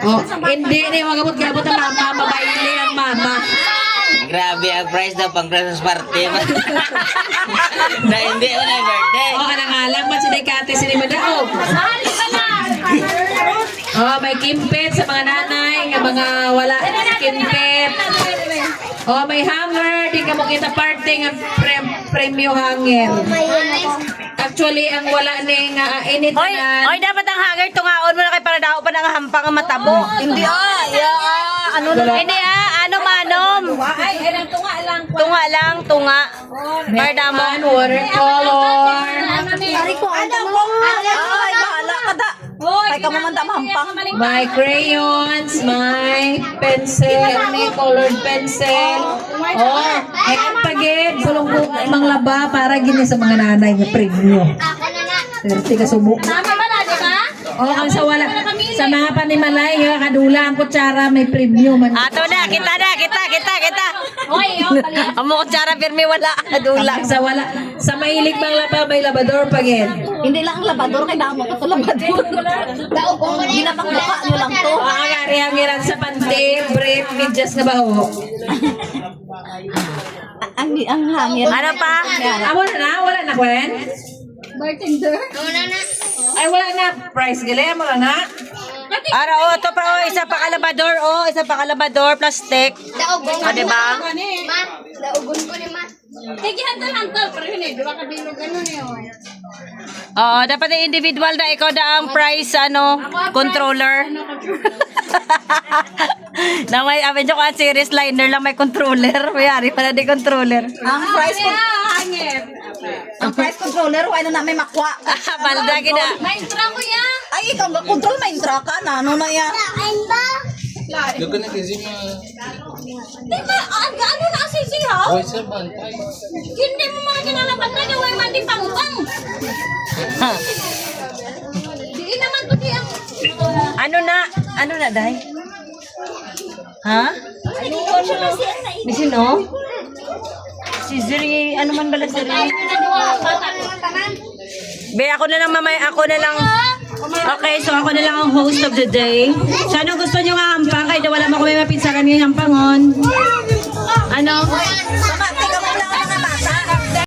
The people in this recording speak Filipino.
Oh, hindi ni magabot-gabot ang mama, mabaili ang mama. Grabe ang price daw pang Christmas party. Na hindi mo na yung birthday. Oh, anang alam ba si Dekate si Rimada? Oh, may kimpet sa mga nanay, ng mga wala kimpet. Oh, may hanger, di ka mo kita party ng premyo hanger. Actually, ang wala ni nga init na. Oy, dapat ang hanger tungaon mo na kay para daw pa nang hampang ang matabo. Hindi ano na? Hindi ano manom. Tunga lang, tunga. Para mo. Watercolor. Ay, bahala ka da. Ay, ka mamanda mahampang. May crayons, may pencil, may colored pencil. Oh, may pagid, sulong mang laba para gini sa mga nanay nga premyo. Perti ka subo. Oh, ang sa wala sa mga panimalay, kadula ang kutsara may premyo man. Ato na, kita. Amo ko tsara pirmi wala adula. Sa wala sa mahilig mang laba may labador pagid. Hindi lang ang labador, kay damo ka to labador. Ginabakbuka nyo lang to. Oh, ang ari-angiran sa panty, brief, medyas na baho. Ang hangin. Ano pa? Wala na, Gwen? Bartender? Ay, wala na. Price gali, wala na. Ara to pa isa pa kalabador plastic. O diba? Daugon ko ni ma. Tigihan-hantal, pero yun diba ka bilog ganun Oo, dapat individual na ikaw na ang price controller. Na may amin ko ang series liner lang may controller. Mayari pala di controller. Ang price controller, wala na may makwa. Balda gina. Main-tra ko yan. Ay, ikaw ba control main-tra ka na? Ano na yan? Doon na kasi Diba, ano na si Sihaw? Boy, sa bantay. Hindi mo mga kinalaban na niya, wala man di pangpang. Di naman to siya. Ano na, Day? Ha? May sino? Si Zuri, ano man bala Zuri? Be, ako na lang mamay, ako na lang. Okay, so ako na lang ang host of the day. So anong gusto nyo nga hampang? Kaya wala mo kung may mapinsakan ngayong hampangon. Ano?